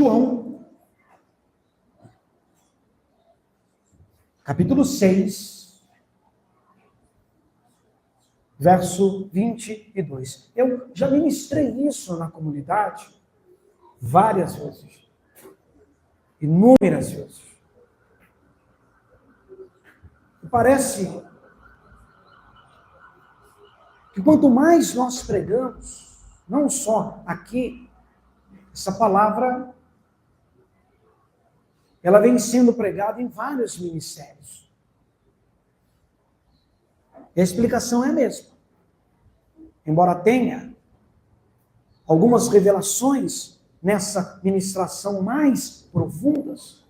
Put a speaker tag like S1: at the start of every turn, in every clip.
S1: João, capítulo 6, verso 22. Eu já ministrei isso na comunidade várias vezes, inúmeras vezes. E parece que quanto mais nós pregamos, não só aqui, essa palavra, ela vem sendo pregada em vários ministérios. E a explicação é a mesma. Embora tenha algumas revelações nessa ministração mais profundas,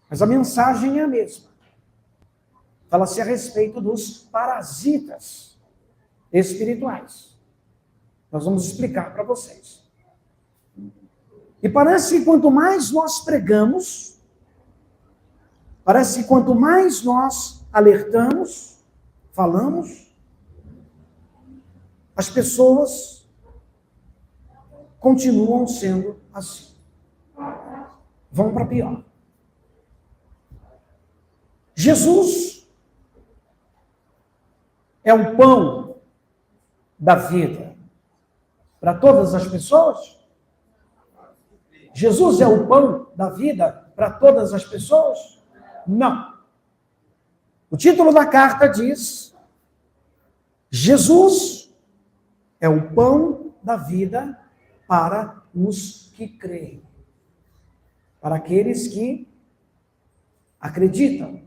S1: mas a mensagem é a mesma. Fala-se a respeito dos parasitas espirituais. Nós vamos explicar para vocês. E parece que quanto mais nós pregamos, parece que quanto mais nós alertamos, falamos, as pessoas continuam sendo assim. Vão para pior. Jesus é o pão da vida para todas as pessoas? Jesus é o pão da vida para todas as pessoas? Não. O título da carta diz: Jesus é o pão da vida para os que creem. Para aqueles que acreditam.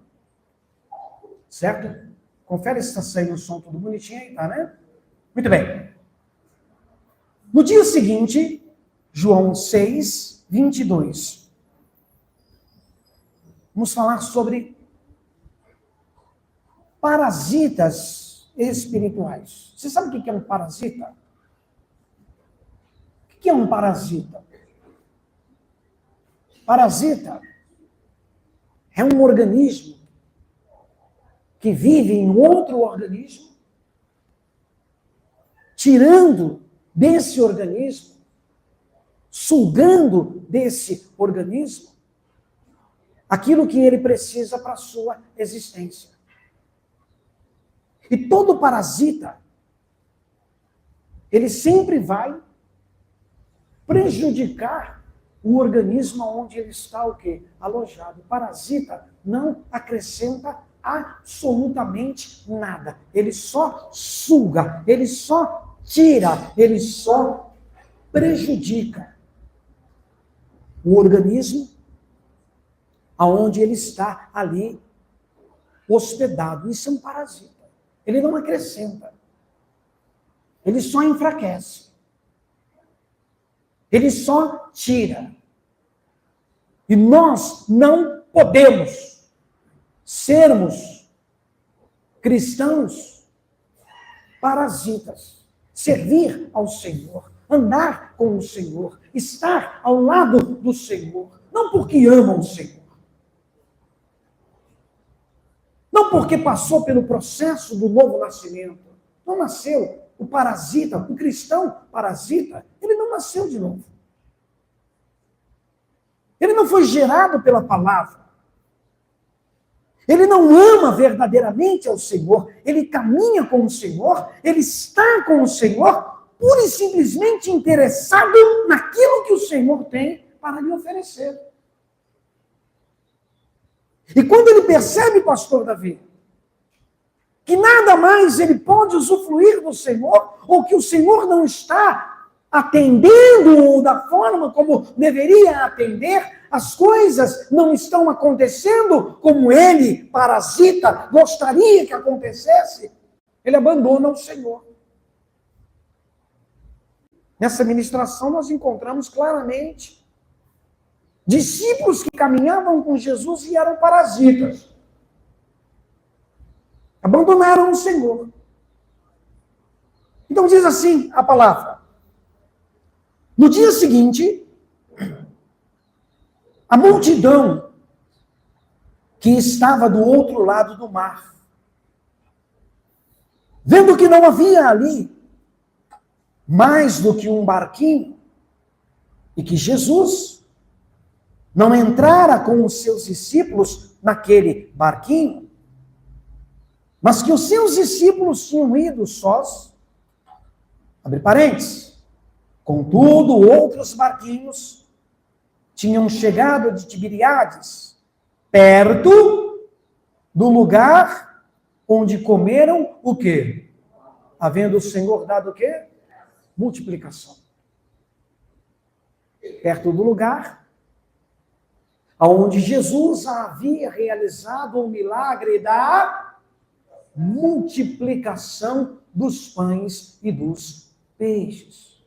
S1: Certo? Confere se está saindo o som tudo bonitinho aí, tá, né? Muito bem. No dia seguinte, João 6, 22. Vamos falar sobre parasitas espirituais. Você sabe o que é um parasita? O que é um parasita? Parasita é um organismo que vive em outro organismo, tirando desse organismo, sugando desse organismo, aquilo que ele precisa para a sua existência. E todo parasita, ele sempre vai prejudicar o organismo onde ele está o quê? Alojado. O parasita não acrescenta absolutamente nada. Ele só suga, ele só tira, ele só prejudica o organismo aonde ele está ali hospedado. Isso é um parasita. Ele não acrescenta. Ele só enfraquece. Ele só tira. E nós não podemos sermos cristãos parasitas. Servir ao Senhor, andar com o Senhor, estar ao lado do Senhor, não porque ama o Senhor, não porque passou pelo processo do novo nascimento, não nasceu. O parasita, o cristão parasita, ele não nasceu de novo. Ele não foi gerado pela palavra. Ele não ama verdadeiramente ao Senhor, ele caminha com o Senhor, ele está com o Senhor, pura e simplesmente interessado naquilo que o Senhor tem para lhe oferecer. E quando ele percebe, pastor Davi, que nada mais ele pode usufruir do Senhor, ou que o Senhor não está atendendo-o da forma como deveria atender, as coisas não estão acontecendo como ele, parasita, gostaria que acontecesse, ele abandona o Senhor. Nessa ministração nós encontramos claramente discípulos que caminhavam com Jesus e eram parasitas. Abandonaram o Senhor. Então diz assim a palavra. No dia seguinte, a multidão que estava do outro lado do mar, vendo que não havia ali mais do que um barquinho, E que Jesus não entrara com os seus discípulos naquele barquinho, mas que os seus discípulos tinham ido sós, abre parênteses, contudo, outros barquinhos tinham chegado de Tiberíades, perto do lugar onde comeram o quê? Havendo o Senhor dado o quê? Multiplicação. Perto do lugar onde Jesus havia realizado o milagre da multiplicação dos pães e dos peixes.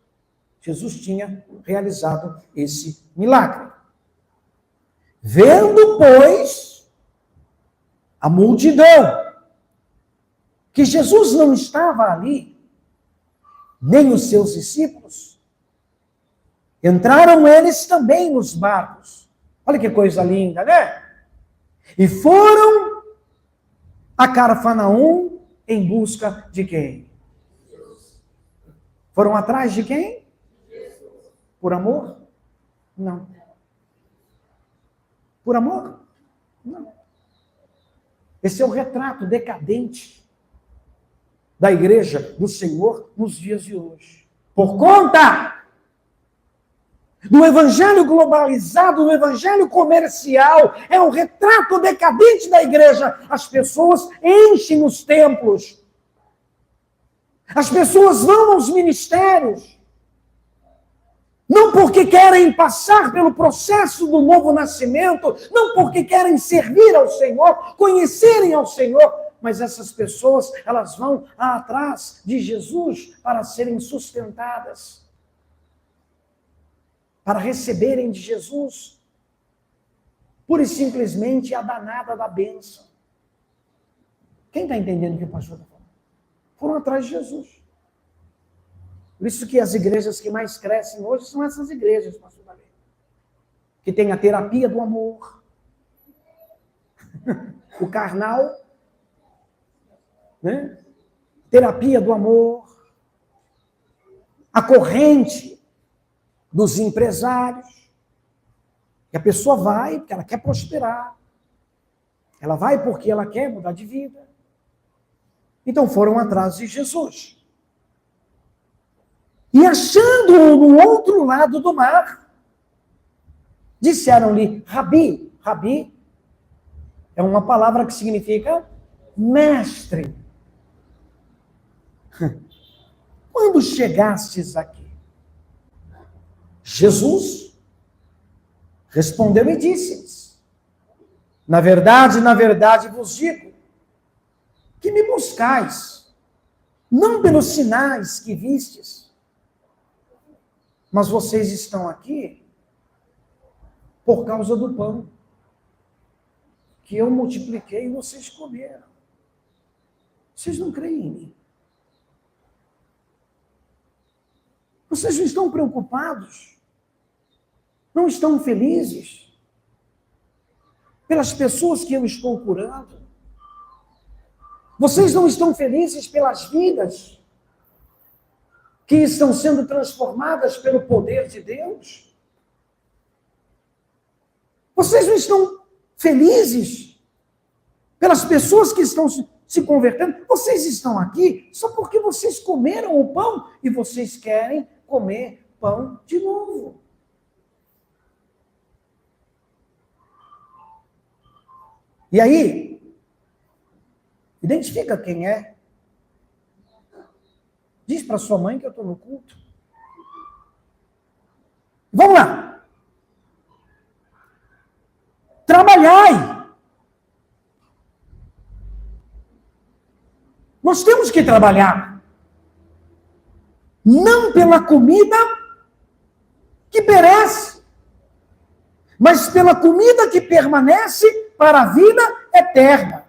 S1: Jesus tinha realizado esse milagre. Vendo, pois, a multidão, que Jesus não estava ali, nem os seus discípulos, entraram eles também nos barcos. Olha que coisa linda, né? E foram a Cafarnaum em busca de quem? Foram atrás de quem? Por amor? Não. Por amor? Não. Esse é o retrato decadente da igreja do Senhor nos dias de hoje. Por conta do evangelho globalizado, do evangelho comercial, é o retrato decadente da igreja. As pessoas enchem os templos. As pessoas vão aos ministérios. Não porque querem passar pelo processo do novo nascimento, não porque querem servir ao Senhor, conhecerem ao Senhor, mas essas pessoas, elas vão atrás de Jesus para serem sustentadas, para receberem de Jesus, pura e simplesmente a danada da bênção. Quem está entendendo o que o pastor está falando? Foram atrás de Jesus. Por isso que as igrejas que mais crescem hoje são essas igrejas, pastor Davi, que tem a terapia do amor, o carnal, né? Terapia do amor, a corrente dos empresários, que a pessoa vai porque ela quer prosperar, ela vai porque ela quer mudar de vida. Então foram atrás de Jesus. E achando-o no outro lado do mar, disseram-lhe, Rabi. Rabi é uma palavra que significa mestre. Quando chegastes aqui? Jesus respondeu e disse-lhes, na verdade vos digo, que me buscais, não pelos sinais que vistes, mas vocês estão aqui por causa do pão que eu multipliquei e vocês comeram. Vocês não creem em mim? Vocês não estão preocupados? Não estão felizes pelas pessoas que eu estou curando? Vocês não estão felizes pelas vidas que estão sendo transformadas pelo poder de Deus? Vocês não estão felizes pelas pessoas que estão se convertendo? Vocês estão aqui só porque vocês comeram o pão e vocês querem comer pão de novo. E aí, identifica quem é. Diz para sua mãe que eu estou no culto. Vamos lá. Trabalhai. Nós temos que trabalhar. Não pela comida que perece, mas pela comida que permanece para a vida eterna,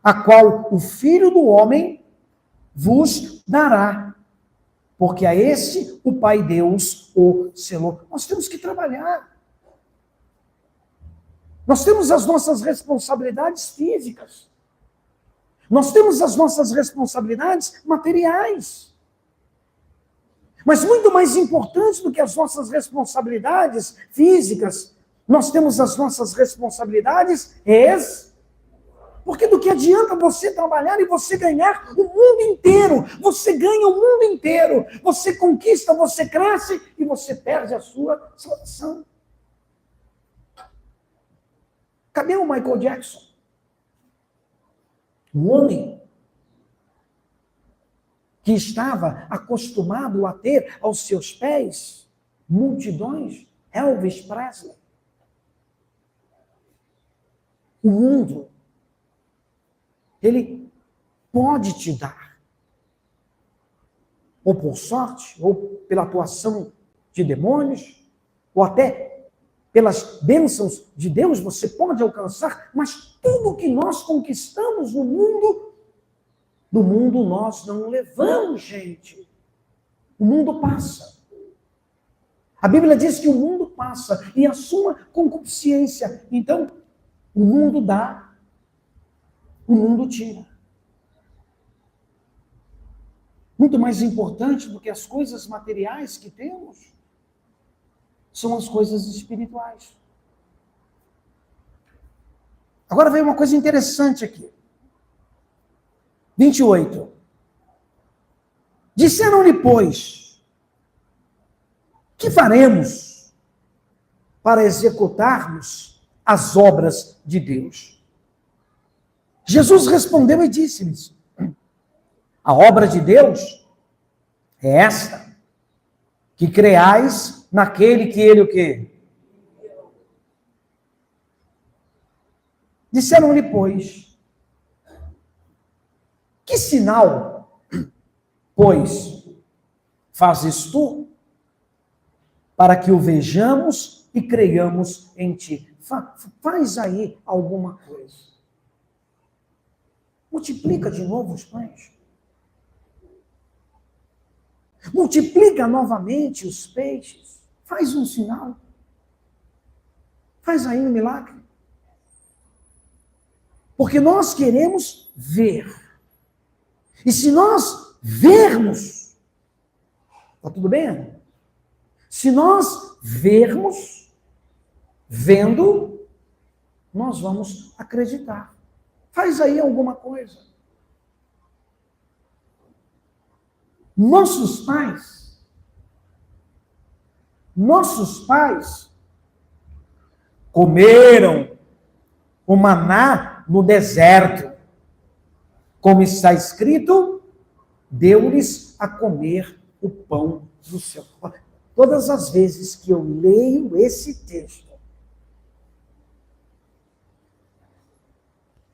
S1: a qual o Filho do Homem vos dará, porque a esse o Pai Deus o selou. Nós temos que trabalhar. Nós temos as nossas responsabilidades físicas. Nós temos as nossas responsabilidades materiais. Mas muito mais importante do que as nossas responsabilidades físicas, nós temos as nossas responsabilidades porque do que adianta você trabalhar e você ganhar o mundo inteiro? Você ganha o mundo inteiro. Você conquista, você cresce e você perde a sua salvação. Cadê o Michael Jackson? Um homem que estava acostumado a ter aos seus pés multidões. Elvis Presley. O mundo, ele pode te dar, ou por sorte, ou pela atuação de demônios, ou até pelas bênçãos de Deus, você pode alcançar, mas tudo que nós conquistamos no mundo nós não levamos, gente. O mundo passa. A Bíblia diz que o mundo passa e a sua concupiscência. Então, o mundo dá, o mundo tira. Muito mais importante do que as coisas materiais que temos são as coisas espirituais. Agora vem uma coisa interessante aqui. 28. Disseram-lhe, pois, que faremos para executarmos as obras de Deus? Jesus respondeu e disse-lhes, a obra de Deus é esta, que creais naquele que ele o quê? Disseram-lhe, pois, que sinal, pois, fazes tu para que o vejamos e creiamos em ti? Faz aí alguma coisa. Multiplica de novo os pães. Multiplica novamente os peixes. Faz um sinal. Faz aí um milagre. Porque nós queremos ver. E se nós vermos, está tudo bem, Ana? Se nós vermos, vendo, nós vamos acreditar. Faz aí alguma coisa. Nossos pais comeram o maná no deserto. Como está escrito, deu-lhes a comer o pão do céu. Todas as vezes que eu leio esse texto,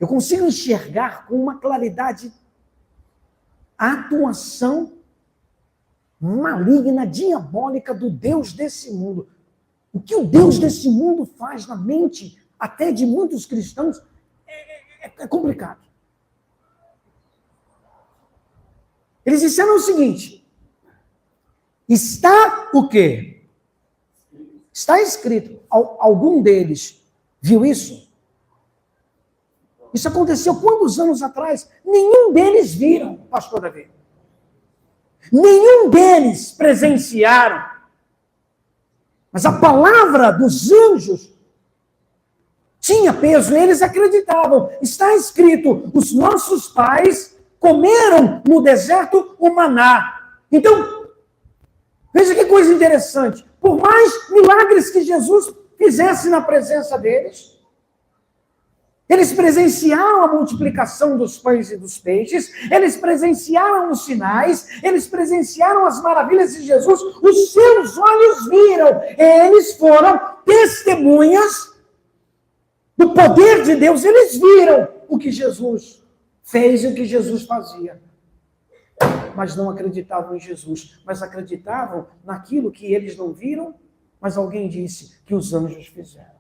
S1: eu consigo enxergar com uma claridade a atuação maligna, diabólica do Deus desse mundo. O que o Deus desse mundo faz na mente, até de muitos cristãos, é complicado. Eles disseram o seguinte, está o quê? Está escrito. Algum deles viu isso? Isso aconteceu quantos anos atrás? Nenhum deles viram, pastor Davi. Nenhum deles presenciaram. Mas a palavra dos anjos tinha peso, e eles acreditavam. Está escrito, os nossos pais comeram no deserto o maná. Então, veja que coisa interessante. Por mais milagres que Jesus fizesse na presença deles, eles presenciaram a multiplicação dos pães e dos peixes, eles presenciaram os sinais, eles presenciaram as maravilhas de Jesus, os seus olhos viram, eles foram testemunhas do poder de Deus, eles viram o que Jesus fez e o que Jesus fazia. Mas não acreditavam em Jesus, mas acreditavam naquilo que eles não viram, mas alguém disse que os anjos fizeram.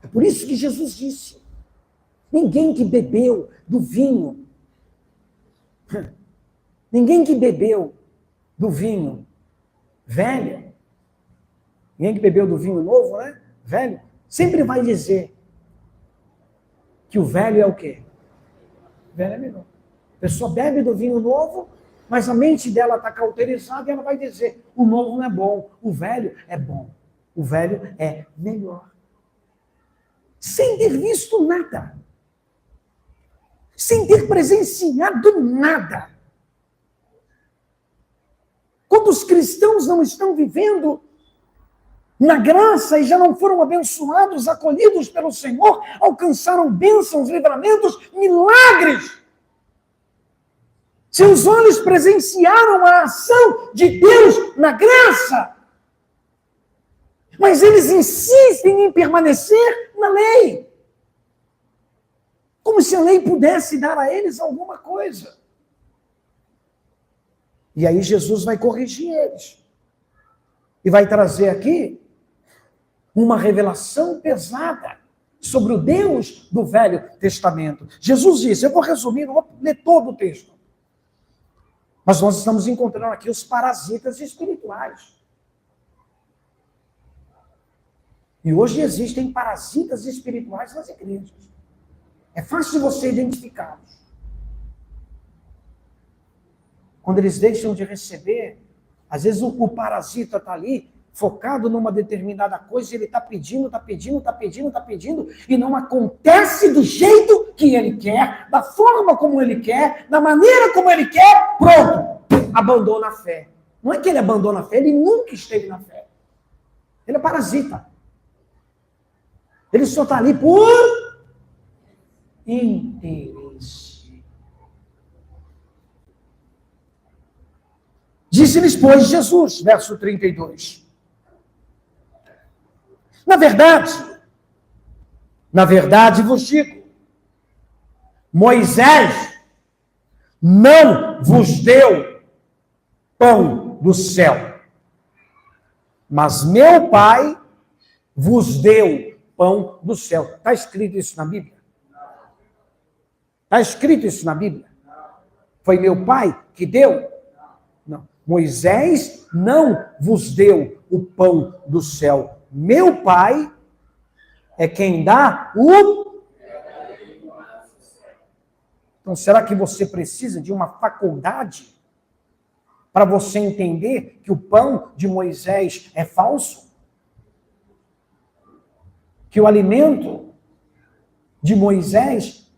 S1: É por isso que Jesus disse, ninguém que bebeu do vinho, ninguém que bebeu do vinho velho, ninguém que bebeu do vinho novo, né? Velho, sempre vai dizer que o velho é o quê? O velho é melhor. A pessoa bebe do vinho novo, Mas a mente dela está cauterizada e ela vai dizer, o novo não é bom, o velho é bom, o velho é melhor. Sem ter visto nada. Sem ter presenciado nada. Quando os cristãos não estão vivendo na graça e já não foram abençoados, acolhidos pelo Senhor, alcançaram bênçãos, livramentos, milagres. Seus olhos presenciaram a ação de Deus na graça. Mas eles insistem em permanecer na lei. Como se a lei pudesse dar a eles alguma coisa. E aí Jesus vai corrigir eles. E vai trazer aqui uma revelação pesada sobre o Deus do Velho Testamento. Jesus disse, eu vou resumir, não vou ler todo o texto. Mas nós estamos encontrando aqui os parasitas espirituais. E hoje existem parasitas espirituais nas igrejas. É fácil você identificá-los. Quando eles deixam de receber, às vezes o parasita está ali, focado numa determinada coisa, ele está pedindo, e não acontece do jeito que ele quer, da forma como ele quer, da maneira como ele quer, pronto, abandona a fé. Não é que ele abandona a fé, ele nunca esteve na fé. Ele é parasita. Ele só está ali por interesse. Disse-lhes, pois, Jesus, verso 32. Na verdade vos digo, Moisés não vos deu pão do céu, mas meu Pai vos deu pão do céu. Está escrito isso na Bíblia? Está escrito isso na Bíblia? Foi meu Pai que deu? Não. Moisés não vos deu o pão do céu. Meu Pai é quem dá o... Então, será que você precisa de uma faculdade para você entender que o pão de Moisés é falso? Que o alimento de Moisés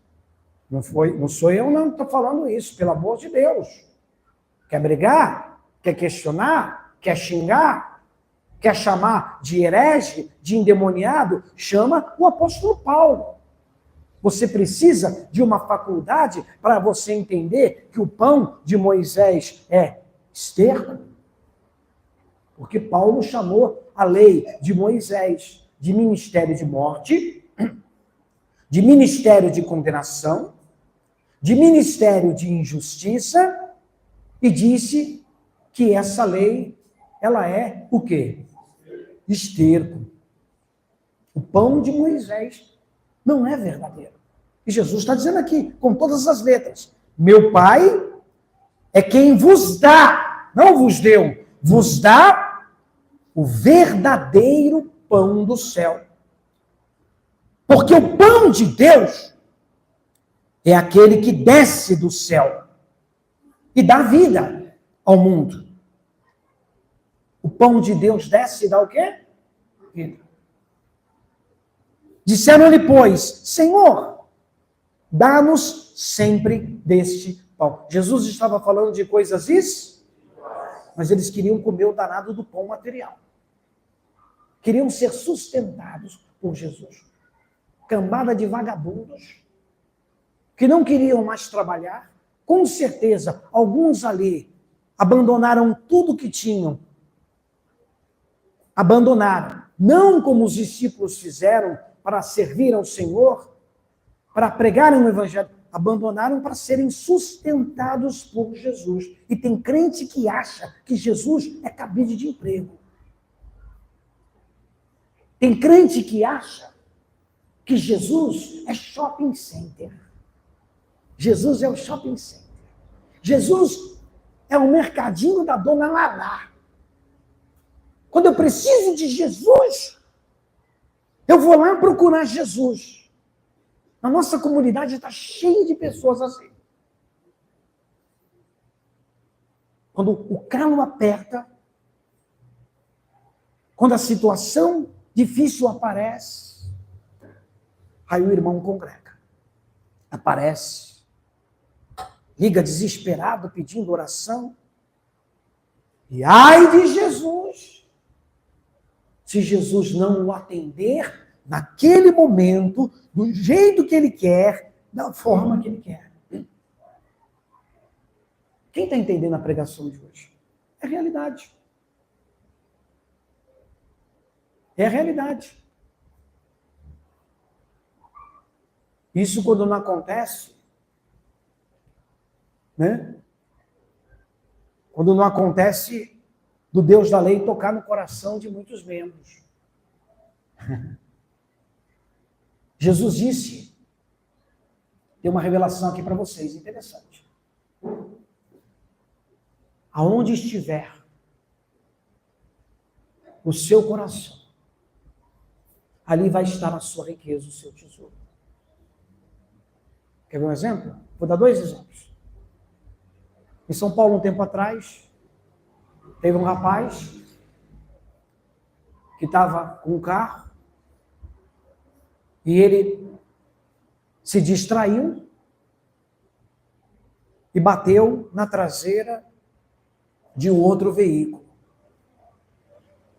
S1: não sou eu não estou falando isso, pelo amor de Deus. Quer brigar? Quer questionar? Quer xingar? Quer chamar de herege, de endemoniado? Chama o apóstolo Paulo. Você precisa de uma faculdade para você entender que o pão de Moisés é esterco? Porque Paulo chamou a lei de Moisés de ministério de morte, de ministério de condenação, de ministério de injustiça, e disse que essa lei, ela é o quê? Esterco. O pão de Moisés não é verdadeiro. E Jesus está dizendo aqui, com todas as letras, meu Pai é quem vos dá, não vos deu, vos dá o verdadeiro pão do céu. Porque o pão de Deus é aquele que desce do céu e dá vida ao mundo. O pão de Deus desce e dá o quê? Vida. Disseram-lhe, pois, Senhor, dá-nos sempre deste pão. Jesus estava falando de coisas isso, mas eles queriam comer o danado do pão material. Queriam ser sustentados por Jesus. Cambada de vagabundos que não queriam mais trabalhar. Com certeza, alguns ali abandonaram tudo que tinham. Abandonaram, não como os discípulos fizeram para servir ao Senhor, para pregarem o Evangelho, abandonaram para serem sustentados por Jesus. E tem crente que acha que Jesus é cabide de emprego. Tem crente que acha que Jesus é shopping center. Jesus é o shopping center. Jesus é o mercadinho da dona Lalá. Quando eu preciso de Jesus, eu vou lá procurar Jesus. A nossa comunidade está cheia de pessoas assim. quando o calo aperta, quando a situação difícil aparece, aí o irmão congrega, aparece, liga desesperado pedindo oração, e ai de Jesus, se Jesus não o atender naquele momento, do jeito que ele quer, da forma que ele quer. Quem está entendendo a pregação de hoje? É realidade. É a realidade. Isso quando não acontece, né? Quando não acontece do Deus da lei tocar no coração de muitos membros. Jesus disse, tem uma revelação aqui para vocês, interessante. Aonde estiver o seu coração, ali vai estar a sua riqueza, o seu tesouro. Quer ver um exemplo? Vou dar 2 exemplos. Em São Paulo, um tempo atrás, teve um rapaz que estava com um carro e ele se distraiu e bateu na traseira de um outro veículo.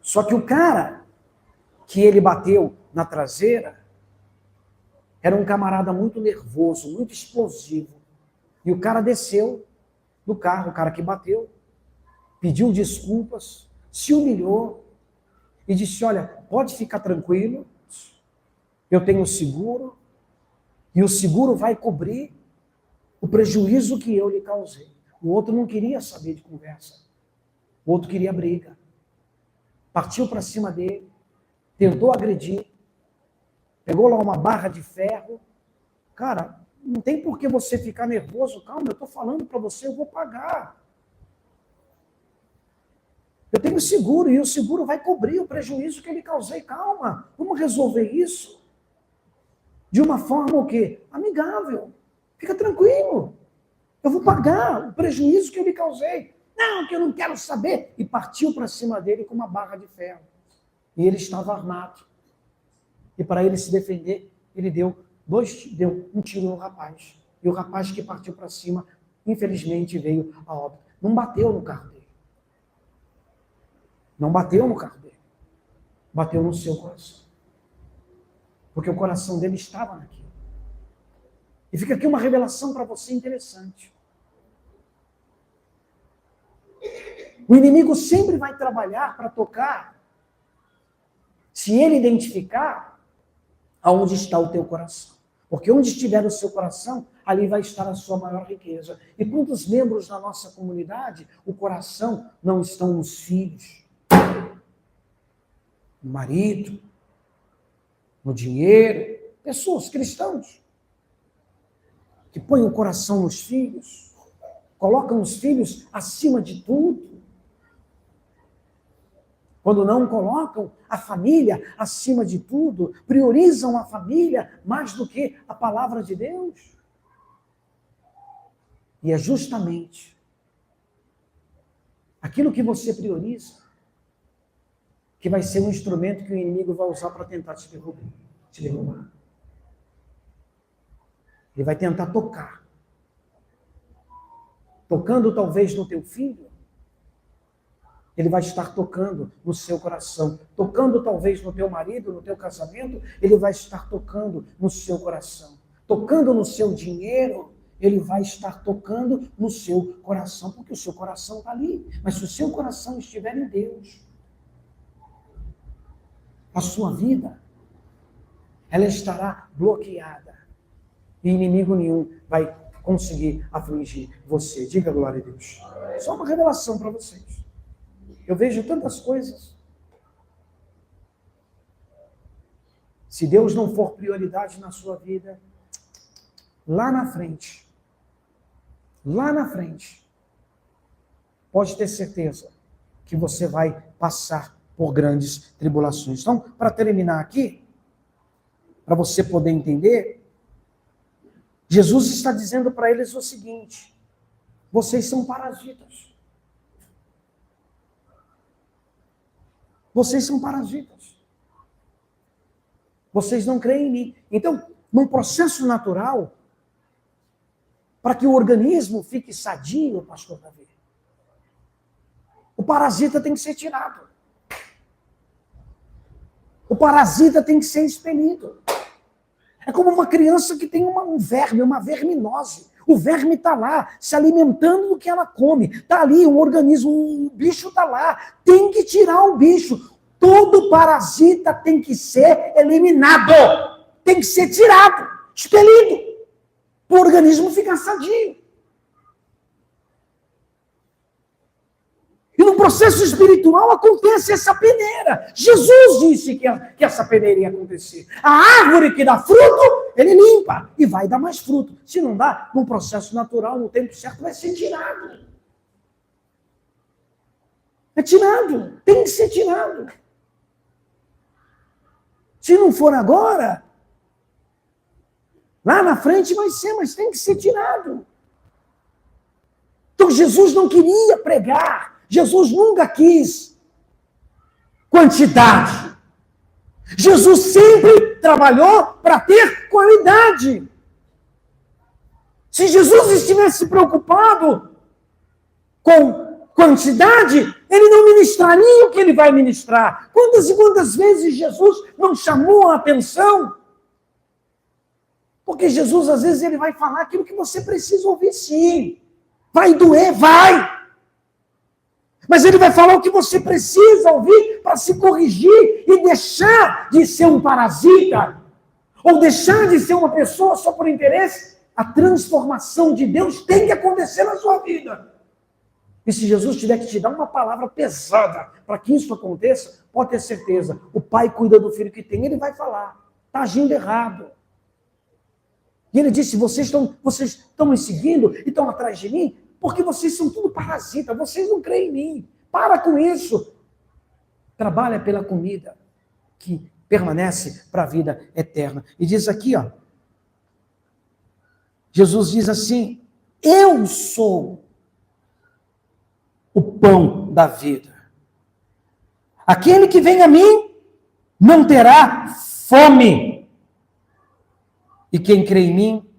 S1: Só que o cara que ele bateu na traseira era um camarada muito nervoso, muito explosivo. E o cara desceu do carro, o cara que bateu, pediu desculpas, se humilhou e disse, olha, pode ficar tranquilo, eu tenho seguro, e o seguro vai cobrir o prejuízo que eu lhe causei. O outro não queria saber de conversa. O outro queria briga. Partiu para cima dele, tentou agredir, pegou lá uma barra de ferro. Cara, não tem por que você ficar nervoso. Calma, eu estou falando para você, eu vou pagar. Eu tenho seguro e o seguro vai cobrir o prejuízo que ele causei. Calma, vamos resolver isso de uma forma o quê? Amigável. Fica tranquilo. Eu vou pagar o prejuízo que eu lhe causei. Não, que eu não quero saber. E partiu para cima dele com uma barra de ferro. E ele estava armado. E para ele se defender, ele deu um tiro no rapaz. E o rapaz que partiu para cima, infelizmente, veio a óbito. Não bateu no carro dele. Não bateu no carro dele. Bateu no seu coração. Porque o coração dele estava naquilo. E fica aqui uma revelação para você interessante. O inimigo sempre vai trabalhar para tocar, se ele identificar aonde está o teu coração. Porque onde estiver o seu coração, ali vai estar a sua maior riqueza. E quantos membros da nossa comunidade, o coração não estão nos filhos, no marido, no dinheiro, pessoas, cristãos, que põem o coração nos filhos, colocam os filhos acima de tudo, quando não colocam a família acima de tudo, priorizam a família mais do que a palavra de Deus. E é justamente aquilo que você prioriza que vai ser um instrumento que o inimigo vai usar para tentar te derrubar. Ele vai tentar tocar. Tocando talvez no teu filho, ele vai estar tocando no seu coração. Tocando talvez no teu marido, no teu casamento, ele vai estar tocando no seu coração. Tocando no seu dinheiro, ele vai estar tocando no seu coração, porque o seu coração está ali. Mas se o seu coração estiver em Deus, a sua vida, ela estará bloqueada. E inimigo nenhum vai conseguir afligir você. Diga glória a Deus. Só uma revelação para vocês. Eu vejo tantas coisas. Se Deus não for prioridade na sua vida, lá na frente, pode ter certeza que você vai passar por grandes tribulações. Então, para terminar aqui, para você poder entender, Jesus está dizendo para eles o seguinte: vocês são parasitas. Vocês são parasitas. Vocês não creem em mim. Então, num processo natural, para que o organismo fique sadio, pastor Davi, o parasita tem que ser tirado. O parasita tem que ser expelido. É como uma criança que tem um verme, uma verminose. O verme está lá, se alimentando do que ela come. Está ali, um organismo, o bicho está lá. Tem que tirar o bicho. Todo parasita tem que ser eliminado. Tem que ser tirado, expelido. Para o organismo ficar sadio. E no processo espiritual acontece essa peneira. Jesus disse que essa peneira ia acontecer. A árvore que dá fruto, ele limpa e vai dar mais fruto. Se não dá, no processo natural, no tempo certo, vai ser tirado. É tirado. Tem que ser tirado. Se não for agora, lá na frente vai ser, mas tem que ser tirado. Então Jesus não queria pregar. Jesus nunca quis quantidade. Jesus sempre trabalhou para ter qualidade. Se Jesus estivesse preocupado com quantidade, ele não ministraria o que ele vai ministrar. Quantas e quantas vezes Jesus não chamou a atenção? Porque Jesus, às vezes, ele vai falar aquilo que você precisa ouvir, sim. Vai doer, vai. Mas ele vai falar o que você precisa ouvir para se corrigir e deixar de ser um parasita, ou deixar de ser uma pessoa só por interesse. A transformação de Deus tem que acontecer na sua vida. E se Jesus tiver que te dar uma palavra pesada para que isso aconteça, pode ter certeza, o pai cuida do filho que tem, ele vai falar, está agindo errado. E ele disse, vocês estão me seguindo e estão atrás de mim, porque vocês são tudo parasitas, vocês não creem em mim. Para com isso. Trabalha pela comida que permanece para a vida eterna. E diz aqui, ó, Jesus diz assim, eu sou o pão da vida. Aquele que vem a mim não terá fome. E quem crê em mim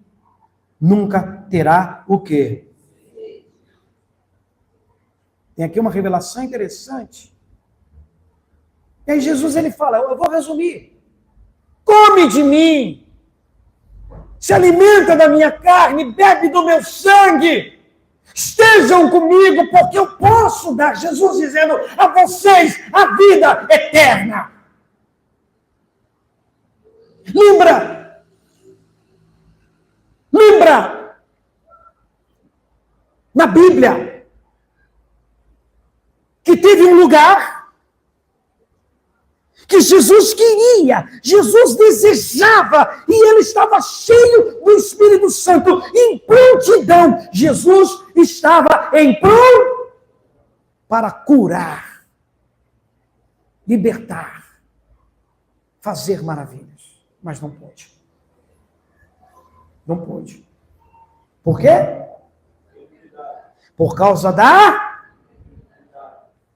S1: nunca terá o quê? Tem aqui uma revelação interessante. E aí Jesus ele fala, eu vou resumir. Come de mim. Se alimenta da minha carne, bebe do meu sangue. Estejam comigo, porque eu posso dar, Jesus dizendo a vocês, a vida eterna. Lembra na Bíblia que teve um lugar que Jesus queria, Jesus desejava, e ele estava cheio do Espírito Santo, em prontidão. Jesus estava em pronto para curar, libertar, fazer maravilhas, mas não pôde. Não pôde. Por quê? Por causa da...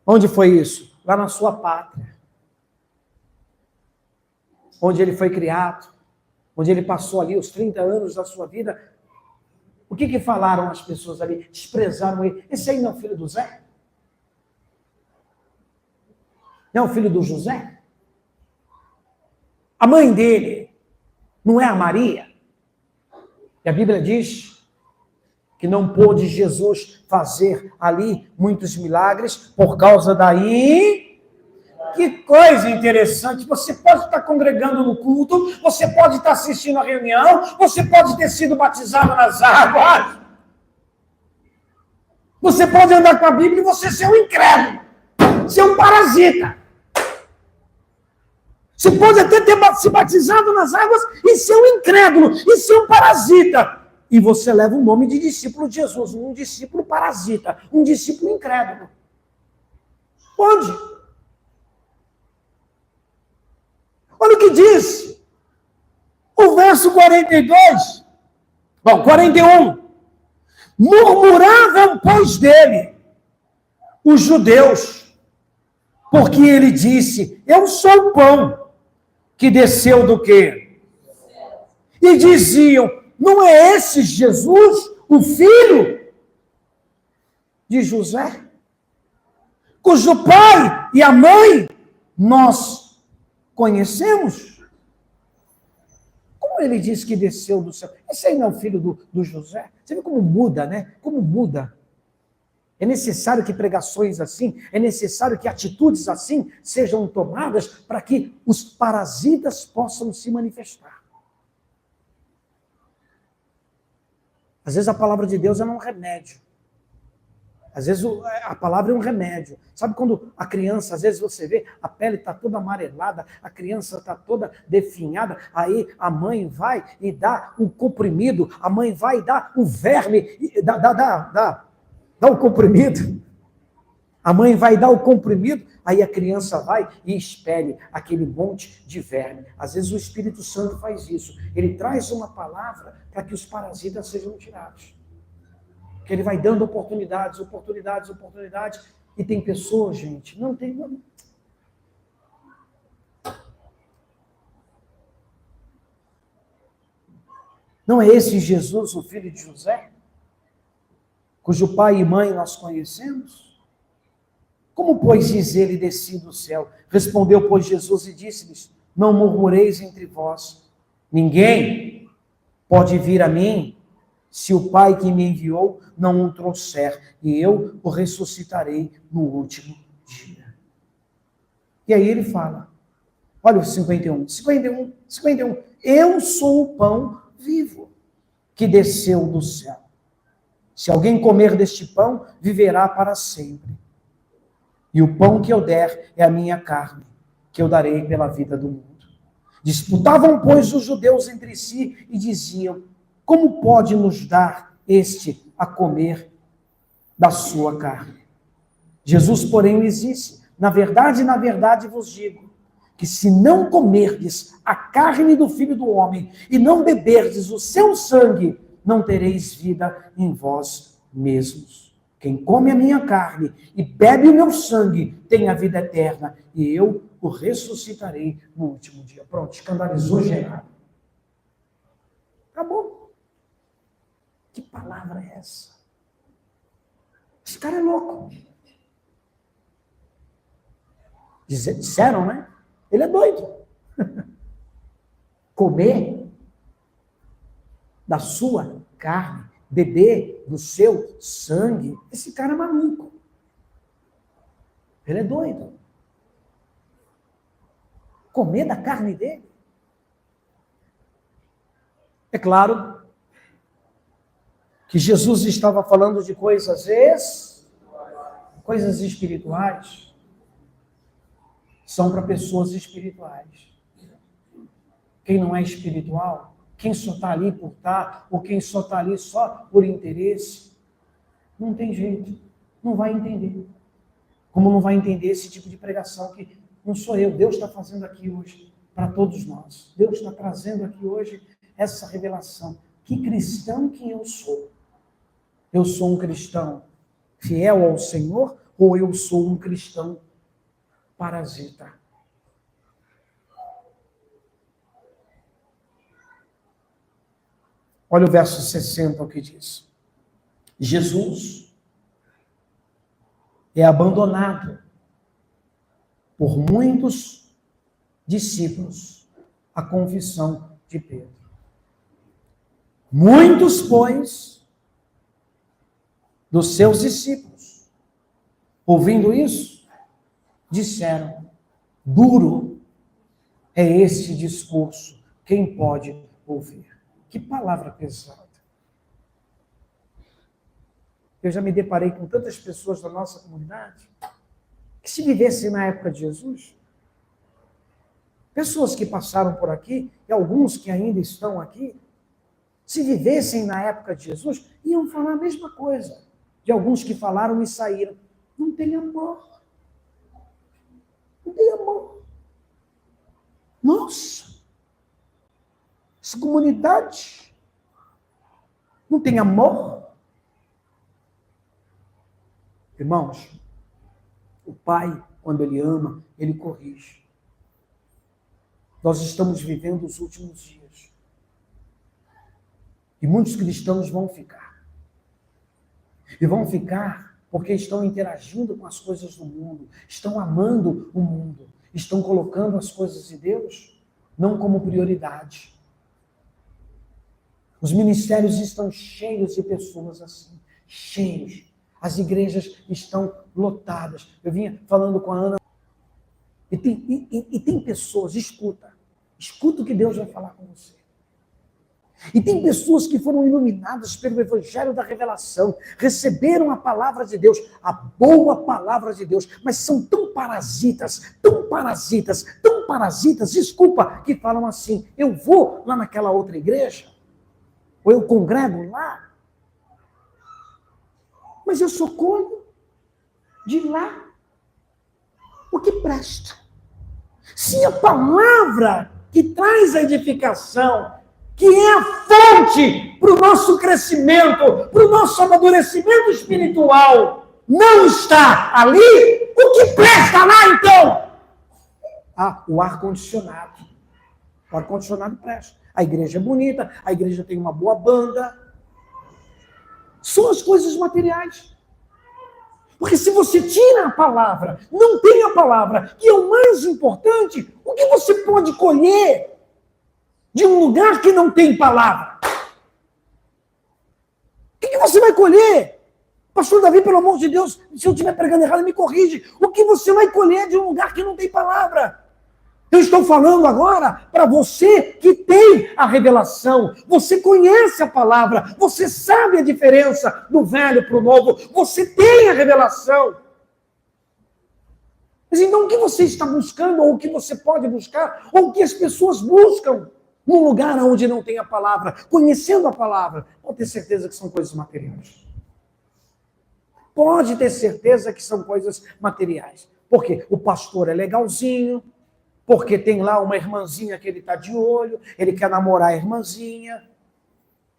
S1: Onde foi isso? Lá na sua pátria. Onde ele foi criado. Onde ele passou ali os 30 anos da sua vida. O que falaram as pessoas ali? Desprezaram ele. Esse aí não é o filho do Zé? Não é o filho do José? A mãe dele não é a Maria? E a Bíblia diz que não pôde Jesus fazer ali muitos milagres por causa daí. Que coisa interessante. Você pode estar congregando no culto, você pode estar assistindo a reunião, você pode ter sido batizado nas águas. Você pode andar com a Bíblia e você ser um incrédulo, ser um parasita. Você pode até ter se batizado nas águas e ser um incrédulo, e ser um parasita. E você leva o nome de discípulo de Jesus, um discípulo parasita, um discípulo incrédulo. Pode. Olha o que diz o verso 42. Bom, 41. Murmuravam, pois, dele os judeus, Porque ele disse, eu sou o pão que desceu do quê? E diziam, não é esse Jesus, o filho de José? Cujo pai e a mãe nós conhecemos? Como ele disse que desceu do céu? Esse aí não é o filho do José? Você vê como muda, né? Como muda. É necessário que pregações assim, é necessário que atitudes assim sejam tomadas para que os parasitas possam se manifestar. Às vezes a palavra de Deus é um remédio. Às vezes a palavra é um remédio. Sabe quando a criança, às vezes você vê, a pele está toda amarelada, a criança está toda definhada, aí a mãe vai e dá um comprimido, a mãe vai e dá o verme, dá o comprimido. A mãe vai dar o comprimido, aí a criança vai e expele aquele monte de verme. Às vezes o Espírito Santo faz isso. Ele traz uma palavra para que os parasitas sejam tirados. Que ele vai dando oportunidades. E tem pessoas, gente, não tem... Não é esse Jesus, o filho de José? Cujo pai e mãe nós conhecemos? Como, pois, diz ele, desci do céu? Respondeu, pois, Jesus e disse-lhes, não murmureis entre vós. Ninguém pode vir a mim se o Pai que me enviou não o trouxer, e eu o ressuscitarei no último dia. E aí ele fala, olha o 51, eu sou o pão vivo que desceu do céu. Se alguém comer deste pão, viverá para sempre. E o pão que eu der é a minha carne, que eu darei pela vida do mundo. Disputavam, pois, os judeus entre si e diziam, como pode nos dar este a comer da sua carne? Jesus, porém, lhes disse, na verdade vos digo, que se não comerdes a carne do Filho do Homem e não beberdes o seu sangue, não tereis vida em vós mesmos. Quem come a minha carne e bebe o meu sangue tem a vida eterna, e eu o ressuscitarei no último dia. Pronto, escandalizou geral. Acabou. Que palavra é essa? Esse cara é louco. Disseram, né? Ele é doido. Comer da sua carne, beber do seu sangue, esse cara é maluco. Ele é doido. Comer da carne dele. É claro que Jesus estava falando de coisas espirituais. São para pessoas espirituais. Quem não é espiritual, quem só está ali por estar, ou quem só está ali só por interesse, não tem jeito, não vai entender. Como não vai entender esse tipo de pregação que não sou eu, Deus está fazendo aqui hoje para todos nós. Deus está trazendo aqui hoje essa revelação. Que cristão que eu sou? Eu sou um cristão fiel ao Senhor ou eu sou um cristão parasita? Olha o verso 60, o que diz. Jesus é abandonado por muitos discípulos, a confissão de Pedro. Muitos, pois, dos seus discípulos, ouvindo isso, disseram, duro é este discurso, quem pode ouvir? Que palavra pesada. Eu já me deparei com tantas pessoas da nossa comunidade que se vivessem na época de Jesus, pessoas que passaram por aqui e alguns que ainda estão aqui, se vivessem na época de Jesus, iam falar a mesma coisa de alguns que falaram e saíram. Não tem amor. Não tem amor. Nossa! Essa comunidade não tem amor? Irmãos, o Pai Quando ele ama, ele corrige. Nós estamos vivendo os últimos dias. E muitos cristãos vão ficar. E vão ficar porque estão interagindo com as coisas do mundo, estão amando o mundo, estão colocando as coisas de Deus não como prioridade. Os ministérios estão cheios de pessoas assim, cheios. As igrejas estão lotadas. Eu vinha falando com a Ana, e tem pessoas, escuta o que Deus vai falar com você. E tem pessoas que foram iluminadas pelo Evangelho da Revelação, receberam a palavra de Deus, a boa palavra de Deus, mas são tão parasitas, desculpa, que falam assim, eu vou lá naquela outra igreja, ou eu congrego lá, mas eu só colho de lá o que presta. Se a palavra que traz a edificação, que é a fonte para o nosso crescimento, para o nosso amadurecimento espiritual, não está ali, o que presta lá então? O ar-condicionado. O ar-condicionado presta. A igreja é bonita, a igreja tem uma boa banda. São as coisas materiais. Porque se você tira a palavra, não tem a palavra, que é o mais importante, o que você pode colher de um lugar que não tem palavra? O que você vai colher? Pastor Davi, pelo amor de Deus, se eu estiver pregando errado, me corrige. O que você vai colher de um lugar que não tem palavra? Eu estou falando agora para você que tem a revelação, você conhece a palavra, você sabe a diferença do velho para o novo, você tem a revelação. Mas então o que você está buscando, ou o que você pode buscar, ou o que as pessoas buscam num lugar onde não tem a palavra, conhecendo a palavra, pode ter certeza que são coisas materiais. Pode ter certeza que são coisas materiais. Porque o pastor é legalzinho, porque tem lá uma irmãzinha que ele está de olho, ele quer namorar a irmãzinha,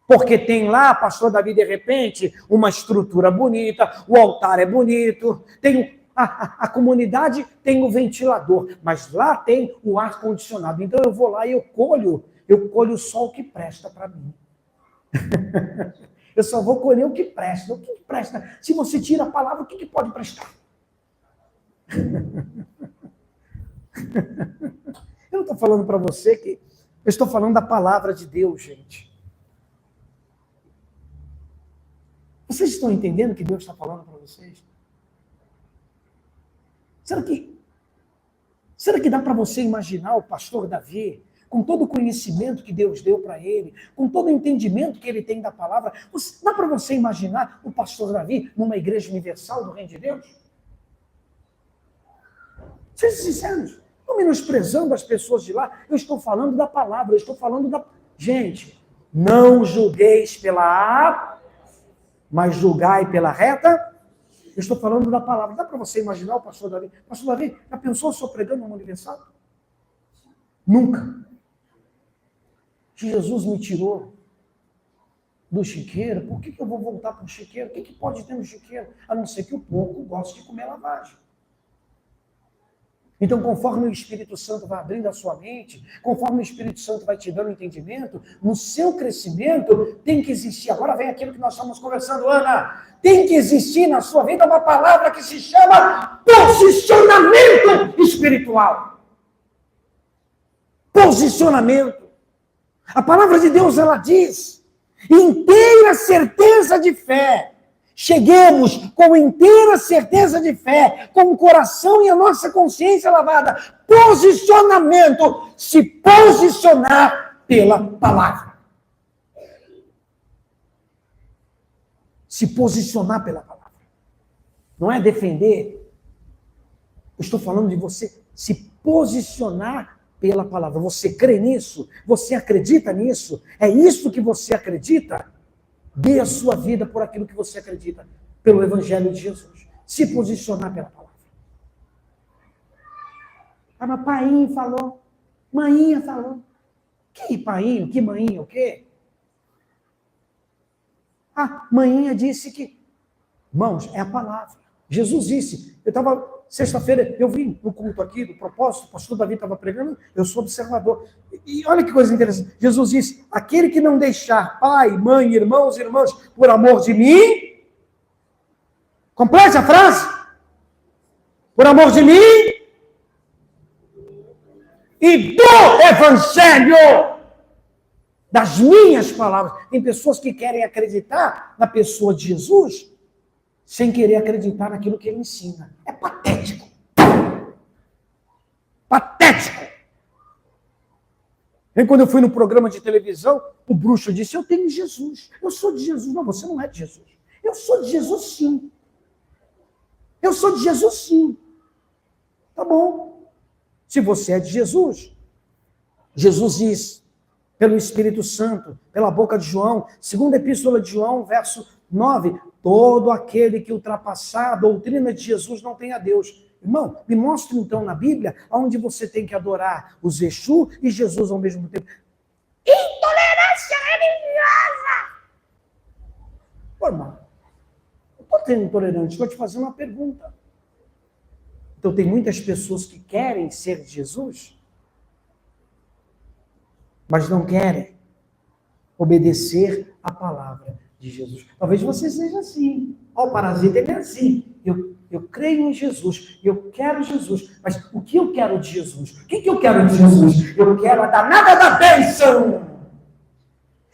S1: porque tem lá, pastor Davi, de repente, uma estrutura bonita, o altar é bonito, tem a comunidade tem o ventilador, mas lá tem o ar-condicionado. Então eu vou lá e eu colho só o que presta para mim. Eu só vou colher o que presta. O que presta? Se você tira a palavra, o que pode prestar? Eu não estou falando para você que... Eu estou falando da palavra de Deus, gente. Vocês estão entendendo o que Deus está falando para vocês? Será que dá para você imaginar o pastor Davi, com todo o conhecimento que Deus deu para ele, com todo o entendimento que ele tem da palavra, dá para você imaginar o pastor Davi numa igreja universal do Reino de Deus? Sejam sinceros, não menosprezando as pessoas de lá, eu estou falando da palavra, eu estou falando da... Gente, não julgueis pela A, mas julgai pela reta. Eu estou falando da palavra. Dá para você imaginar o pastor Davi? Pastor Davi, já pensou se eu pregando no universal? Nunca. Jesus me tirou do chiqueiro, por que eu vou voltar para o chiqueiro? O que pode ter no chiqueiro? A não ser que o porco goste de comer lavagem. Então, conforme o Espírito Santo vai abrindo a sua mente, conforme o Espírito Santo vai te dando entendimento, no seu crescimento tem que existir. Agora vem aquilo que nós estamos conversando, Ana. Tem que existir na sua vida uma palavra que se chama posicionamento espiritual. Posicionamento. A palavra de Deus, ela diz, inteira certeza de fé. Cheguemos com inteira certeza de fé, com o coração e a nossa consciência lavada. Posicionamento, se posicionar pela palavra. Se posicionar pela palavra. Não é defender. Eu estou falando de você se posicionar pela palavra. Você crê nisso? Você acredita nisso? É isso que você acredita? Dê a sua vida por aquilo que você acredita, pelo Evangelho de Jesus. Se posicionar pela palavra. Mas painho falou, maninha falou. Que painho, que maninha, o quê? Maninha disse que... Irmãos, é a palavra. Jesus disse, eu estava sexta-feira, eu vim no culto aqui, do propósito, o pastor Davi estava pregando, eu sou observador. E olha que coisa interessante. Jesus disse, aquele que não deixar pai, mãe, irmãos, irmãs, por amor de mim, complete a frase, por amor de mim, e do evangelho, das minhas palavras. Tem pessoas que querem acreditar na pessoa de Jesus, sem querer acreditar naquilo que ele ensina. É patético. Patético. E quando eu fui no programa de televisão, o bruxo disse, eu tenho Jesus. Eu sou de Jesus. Não, você não é de Jesus. Eu sou de Jesus, sim. Eu sou de Jesus, sim. Tá bom. Se você é de Jesus, Jesus diz, pelo Espírito Santo, pela boca de João, segunda epístola de João, verso 9, todo aquele que ultrapassar a doutrina de Jesus não tem a Deus. Irmão, me mostre então na Bíblia onde você tem que adorar os Exu e Jesus ao mesmo tempo. Intolerância religiosa! Pô, irmão, eu estou sendo intolerante, estou te fazendo uma pergunta. Então tem muitas pessoas que querem ser de Jesus, mas não querem obedecer a palavra de Jesus. Talvez você seja assim. O parasita é assim. Eu creio em Jesus, eu quero Jesus, mas o que eu quero de Jesus? O que eu quero de Jesus? Eu quero a danada da bênção.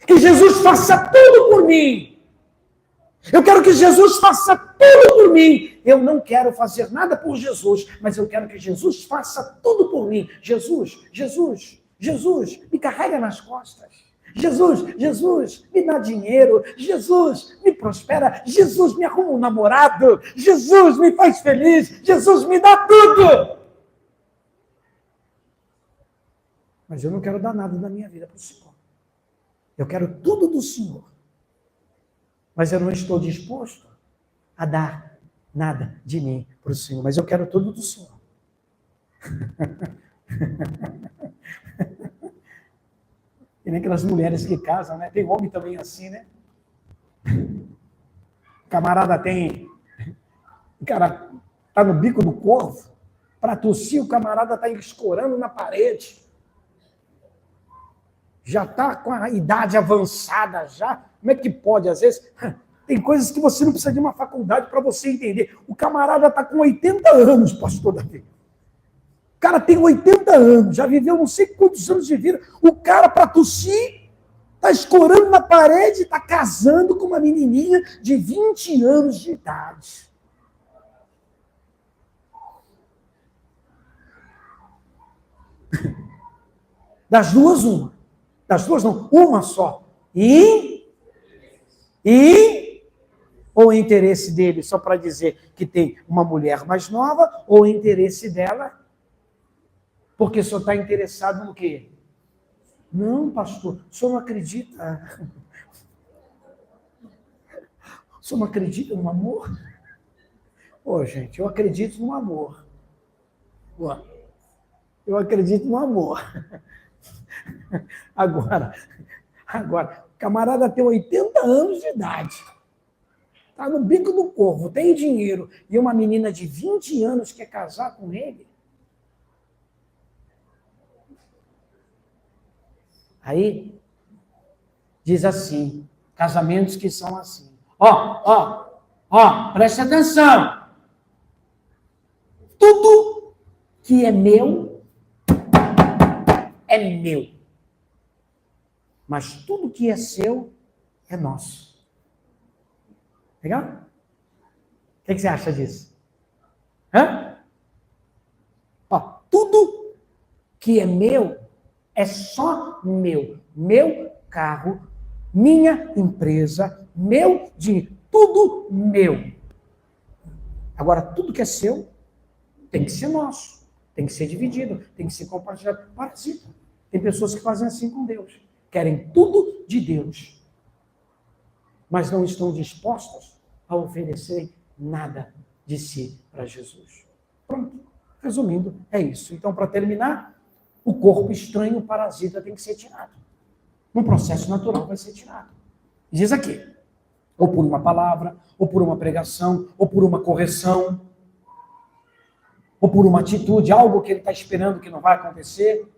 S1: Que Jesus faça tudo por mim. Eu quero que Jesus faça tudo por mim. Eu não quero fazer nada por Jesus, mas eu quero que Jesus faça tudo por mim. Jesus, me carrega nas costas. Jesus, me dá dinheiro. Jesus, me prospera. Jesus, me arruma um namorado. Jesus, me faz feliz. Jesus, me dá tudo. Mas eu não quero dar nada da minha vida para o Senhor. Eu quero tudo do Senhor. Mas eu não estou disposto a dar nada de mim para o Senhor. Mas eu quero tudo do Senhor. E nem aquelas mulheres que casam, né? Tem homem também assim, né? O camarada tem... O cara tá no bico do corvo. Para tossir, o camarada tá escorando na parede. Já tá com a idade avançada já. Como é que pode? Às vezes, tem coisas que você não precisa de uma faculdade para você entender. O camarada tá com 80 anos, pastor Davi. O cara tem 80 anos, já viveu não sei quantos anos de vida. O cara, para tossir, está escorando na parede e está casando com uma menininha de 20 anos de idade. Das duas, uma. Das duas, não, uma só. Ou o interesse dele, só para dizer que tem uma mulher mais nova, ou o interesse dela... Porque o senhor está interessado no quê? Não, pastor, o senhor não acredita. O senhor não acredita no amor? Ô, gente, eu acredito no amor. Eu acredito no amor. Agora, o camarada tem 80 anos de idade. Está no bico do corvo, tem dinheiro. E uma menina de 20 anos quer casar com ele. Aí, diz assim, casamentos que são assim. Presta atenção. Tudo que é meu, é meu. Mas tudo que é seu, é nosso. Legal? O que você acha disso? Tudo que é meu, é só meu. Meu carro, minha empresa, meu dinheiro, tudo meu. Agora, tudo que é seu tem que ser nosso, tem que ser dividido, tem que ser compartilhado. Parasita. Tem pessoas que fazem assim com Deus. Querem tudo de Deus, mas não estão dispostas a oferecer nada de si para Jesus. Pronto. Resumindo, é isso. Então, para terminar, o corpo estranho, o parasita, tem que ser tirado. Num processo natural vai ser tirado. Diz aqui, ou por uma palavra, ou por uma pregação, ou por uma correção. ou por uma atitude, algo que ele está esperando que não vai acontecer.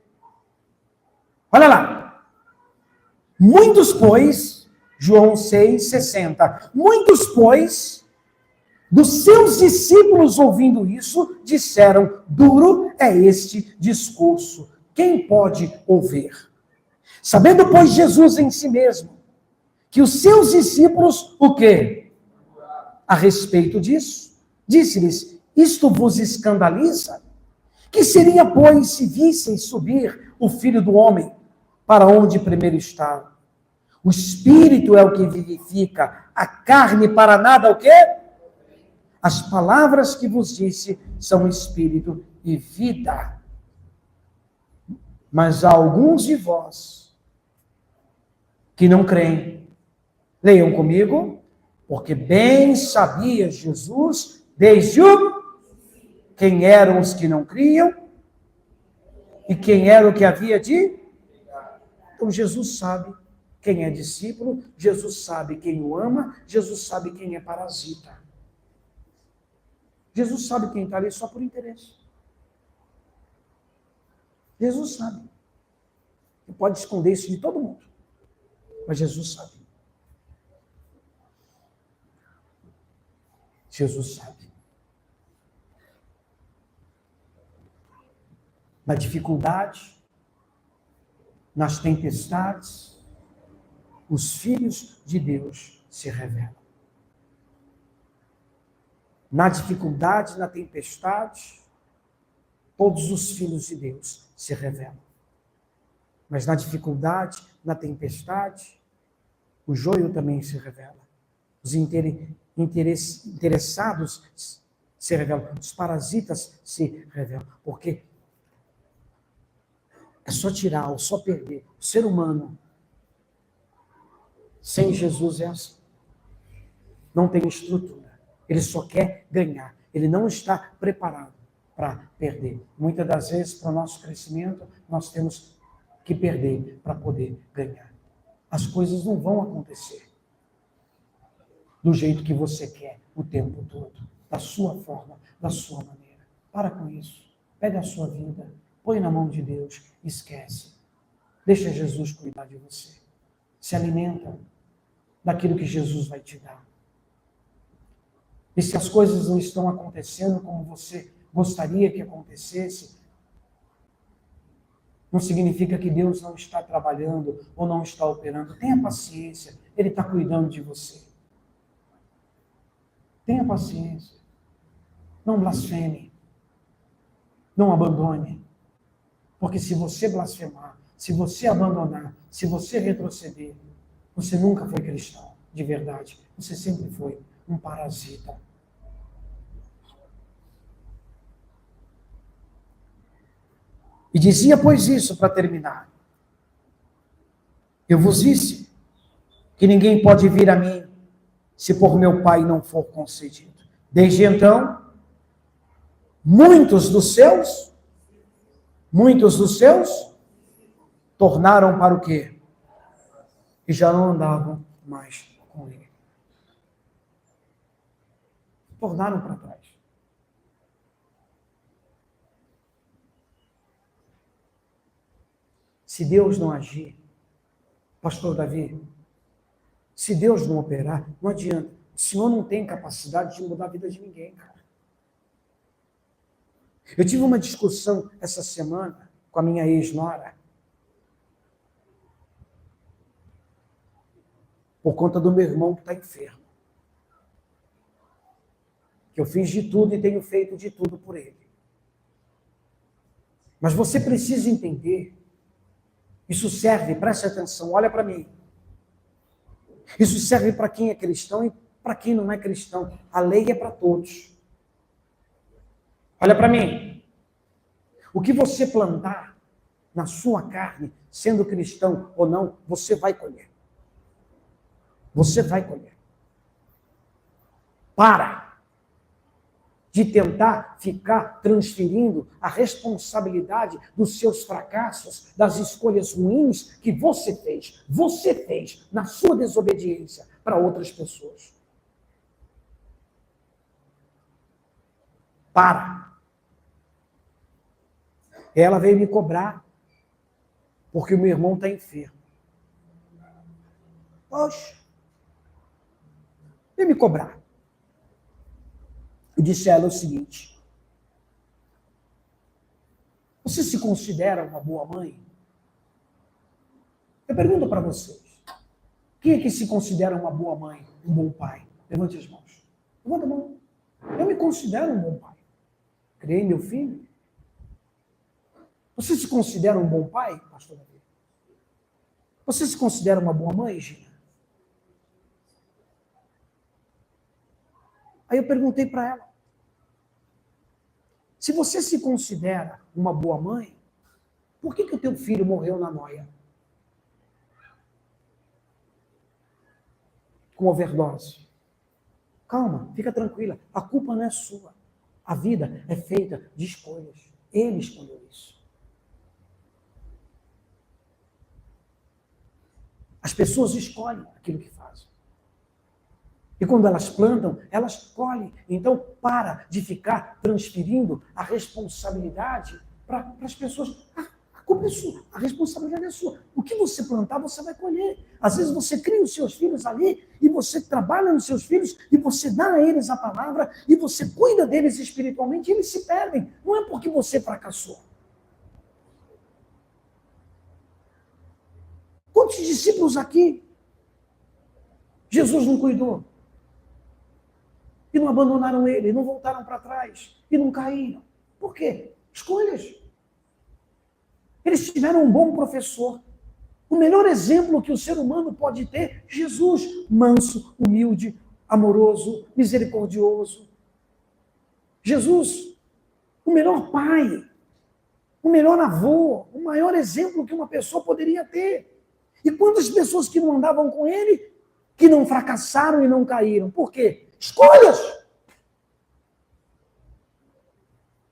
S1: Olha lá. Muitos, pois, João 6,60. Muitos, pois, dos seus discípulos ouvindo isso, disseram, duro é este discurso. Quem pode ouvir? Sabendo, pois, Jesus em si mesmo, que os seus discípulos, o quê? A respeito disso, disse-lhes, isto vos escandaliza? Que seria, pois, se visseis subir o Filho do Homem para onde primeiro estava? O Espírito é o que vivifica, a carne para nada o quê? As palavras que vos disse são Espírito e vida. Mas há alguns de vós que não creem. Leiam comigo, porque bem sabia Jesus desde quem eram os que não criam e quem era o que havia de... Então Jesus sabe quem é discípulo, Jesus sabe quem o ama, Jesus sabe quem é parasita. Jesus sabe quem está ali só por interesse. Jesus sabe. Ele pode esconder isso de todo mundo. Mas Jesus sabe. Jesus sabe. Na dificuldade, nas tempestades, os filhos de Deus se revelam. Na dificuldade, na tempestade, todos os filhos de Deus se revelam. Mas na dificuldade, na tempestade, o joio também se revela. Os interessados se revelam. Os parasitas se revelam. Porque é só tirar, ou só perder. O ser humano, sem Jesus, é assim. Não tem estrutura. Ele só quer ganhar. Ele não está preparado para perder. Muitas das vezes, para o nosso crescimento, nós temos que perder para poder ganhar. As coisas não vão acontecer do jeito que você quer o tempo todo, da sua forma, da sua maneira. Para com isso. Pega a sua vida, põe na mão de Deus, esquece. Deixa Jesus cuidar de você. Se alimenta daquilo que Jesus vai te dar. E se as coisas não estão acontecendo como você gostaria que acontecesse, não significa que Deus não está trabalhando ou não está operando. Tenha paciência, Ele está cuidando de você. Tenha paciência. Não blasfeme. Não abandone. Porque se você blasfemar, se você abandonar, se você retroceder, você nunca foi cristão, de verdade. Você sempre foi um parasita. E dizia, pois, isso para terminar. Eu vos disse que ninguém pode vir a mim se por meu Pai não for concedido. Desde então, muitos dos seus tornaram para o quê? E já não andavam mais com ele. Tornaram para trás. Se Deus não agir, pastor Davi, se Deus não operar, não adianta. O Senhor não tem capacidade de mudar a vida de ninguém, cara. Eu tive uma discussão essa semana com a minha ex-nora, por conta do meu irmão que está enfermo. Que eu fiz de tudo e tenho feito de tudo por ele. Mas você precisa entender, isso serve, preste atenção, olha para mim. Isso serve para quem é cristão e para quem não é cristão. A lei é para todos. Olha para mim. O que você plantar na sua carne, sendo cristão ou não, você vai colher. Você vai colher. Para de tentar ficar transferindo a responsabilidade dos seus fracassos, das escolhas ruins que você fez na sua desobediência para outras pessoas. Para. Ela veio me cobrar, porque o meu irmão está enfermo. Poxa, veio me cobrar. Eu disse a ela o seguinte: você se considera uma boa mãe? Eu pergunto para vocês, quem é que se considera uma boa mãe, um bom pai? Levante as mãos. Levanta a mão. Eu me considero um bom pai. Criei meu filho. Você se considera um bom pai, pastor Davi? Você se considera uma boa mãe, Gina? Aí eu perguntei para ela, se você se considera uma boa mãe, por que o teu filho morreu na noia? Com overdose. Calma, fica tranquila. A culpa não é sua. A vida é feita de escolhas. Ele escolheu isso. As pessoas escolhem aquilo que fazem. E quando elas plantam, elas colhem. Então, para de ficar transferindo a responsabilidade para as pessoas. A culpa é sua, a responsabilidade é sua. O que você plantar, você vai colher. Às vezes você cria os seus filhos ali, e você trabalha nos seus filhos, e você dá a eles a palavra, e você cuida deles espiritualmente, e eles se perdem. Não é porque você fracassou. Quantos discípulos aqui Jesus não cuidou? E não abandonaram ele, não voltaram para trás, e não caíram. Por quê? Escolhas. Eles tiveram um bom professor. O melhor exemplo que o ser humano pode ter, Jesus, manso, humilde, amoroso, misericordioso. Jesus, o melhor pai, o melhor avô, o maior exemplo que uma pessoa poderia ter. E quantas pessoas que não andavam com ele, que não fracassaram e não caíram? Por quê? Escolhas.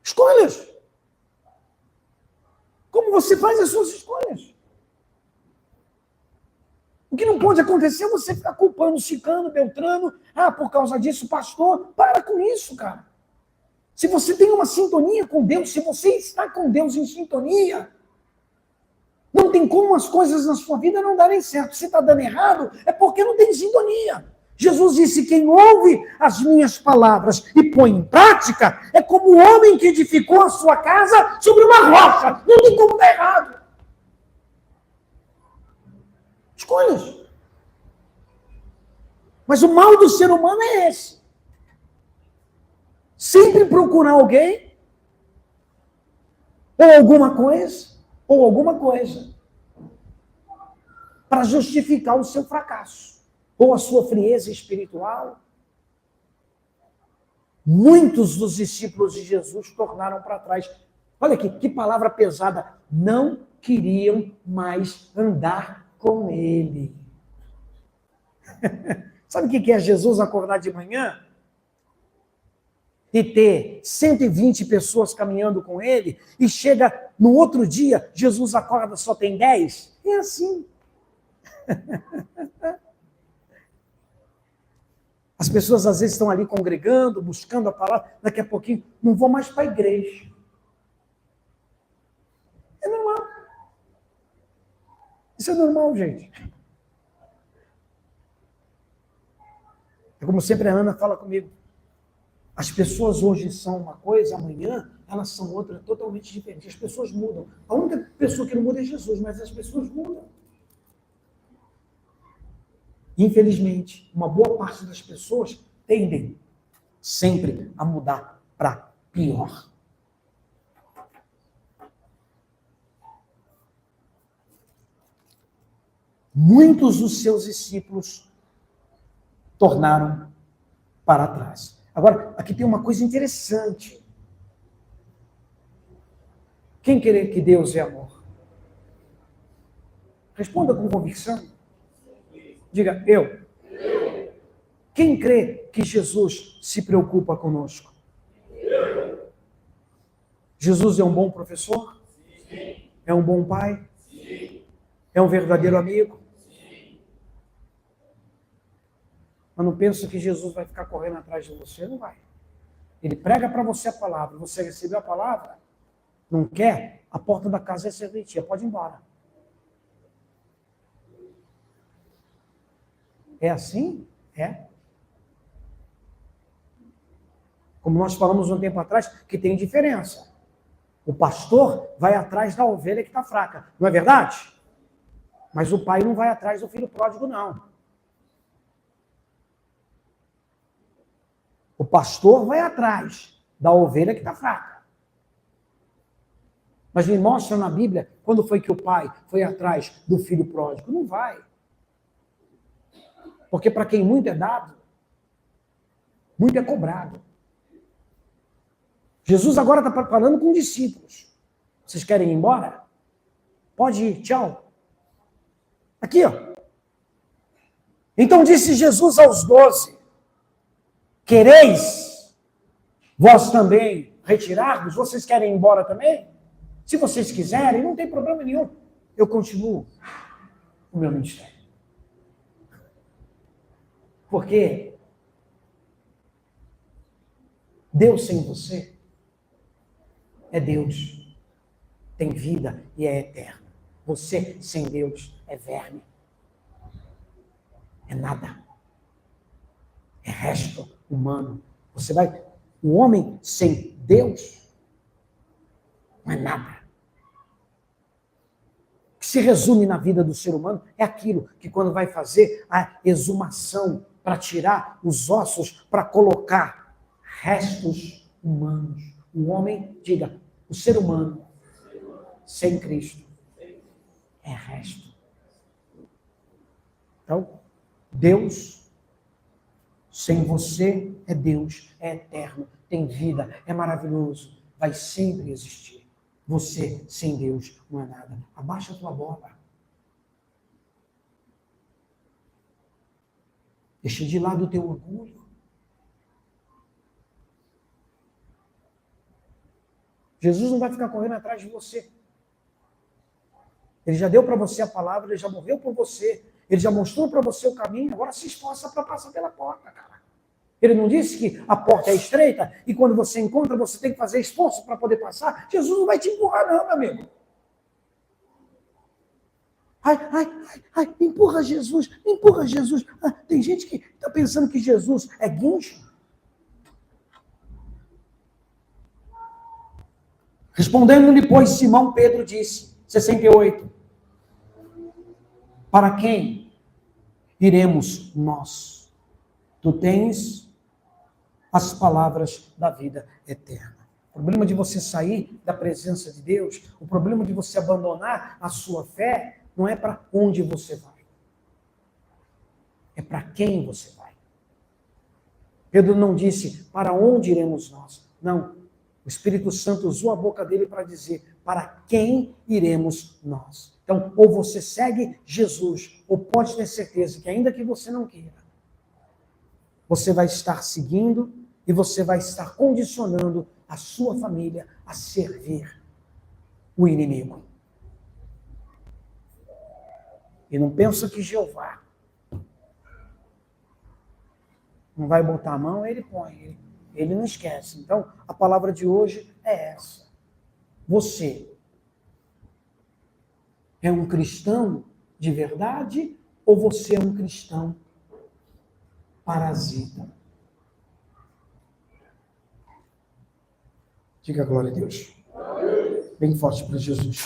S1: Escolhas. Como você faz as suas escolhas? O que não pode acontecer é você ficar culpando Cicano, Beltrano, por causa disso, pastor. Para com isso, cara. Se você tem uma sintonia com Deus, se você está com Deus em sintonia, não tem como as coisas na sua vida não darem certo. Se está dando errado, é porque não tem sintonia. Jesus disse, quem ouve as minhas palavras e põe em prática, é como o homem que edificou a sua casa sobre uma rocha. Não tem como dar errado. Escolhas. Mas o mal do ser humano é esse. Sempre procurar alguém, ou alguma coisa, para justificar o seu fracasso, ou a sua frieza espiritual. Muitos dos discípulos de Jesus tornaram para trás. Olha aqui, que palavra pesada. Não queriam mais andar com ele. Sabe o que é Jesus acordar de manhã e ter 120 pessoas caminhando com ele, e chega no outro dia, Jesus acorda, só tem 10? É assim. As pessoas às vezes estão ali congregando, buscando a palavra, daqui a pouquinho, não vou mais para a igreja. É normal. Isso é normal, gente. É como sempre a Ana fala comigo. As pessoas hoje são uma coisa, amanhã elas são outra totalmente diferente. As pessoas mudam. A única pessoa que não muda é Jesus, mas as pessoas mudam. Infelizmente, uma boa parte das pessoas tendem sempre a mudar para pior. Muitos dos seus discípulos tornaram para trás. Agora, aqui tem uma coisa interessante. Quem crê que Deus é amor? Responda com convicção. Diga, eu. Quem crê que Jesus se preocupa conosco? Jesus é um bom professor? Sim. É um bom pai? Sim. É um verdadeiro amigo? Sim. Mas não pensa que Jesus vai ficar correndo atrás de você, não vai. Ele prega para você a palavra, você recebeu a palavra, não quer? a porta da casa é serventia, pode ir embora. É assim? É. Como nós falamos um tempo atrás, que tem diferença. O pastor vai atrás da ovelha que está fraca. Não é verdade? Mas o pai não vai atrás do filho pródigo, não. O pastor vai atrás da ovelha que está fraca. Mas me mostra na Bíblia quando foi que o pai foi atrás do filho pródigo. Não vai. Porque para quem muito é dado, muito é cobrado. Jesus agora está falando com discípulos. Vocês querem ir embora? Pode ir, tchau. Aqui, ó. Então disse Jesus aos 12, quereis vós também retirar-vos? Vocês querem ir embora também? Se vocês quiserem, não tem problema nenhum. Eu continuo o meu ministério. Porque Deus sem você é Deus, tem vida e é eterno. Você sem Deus é verme, é nada, é resto humano. O homem sem Deus não é nada. O que se resume na vida do ser humano é aquilo que quando vai fazer a exumação para tirar os ossos, para colocar restos humanos. O homem, diga, o ser humano sem Cristo é resto. Então, Deus sem você é Deus, é eterno, tem vida, é maravilhoso, vai sempre existir. Você sem Deus não é nada. Abaixa a tua bola. Deixa de lado o teu orgulho. Jesus não vai ficar correndo atrás de você. Ele já deu para você a palavra, ele já morreu por você, ele já mostrou para você o caminho, agora se esforça para passar pela porta, cara. Ele não disse que a porta é estreita e quando você encontra, você tem que fazer esforço para poder passar? Jesus não vai te empurrar não, meu amigo. Empurra Jesus, empurra Jesus. Tem gente que está pensando que Jesus é guincho. Respondendo-lhe, pois, Simão Pedro disse, 68, para quem iremos nós? Tu tens as palavras da vida eterna. O problema de você sair da presença de Deus, o problema de você abandonar a sua fé, não é para onde você vai. É para quem você vai. Pedro não disse, para onde iremos nós? Não. O Espírito Santo usou a boca dele para dizer, para quem iremos nós? Então, ou você segue Jesus, ou pode ter certeza que ainda que você não queira, você vai estar seguindo e você vai estar condicionando a sua família a servir o inimigo. E não pensa que Jeová não vai botar a mão, ele põe, ele não esquece. Então, a palavra de hoje é essa. Você é um cristão de verdade ou você é um cristão parasita? Diga glória a Deus. Bem forte para Jesus.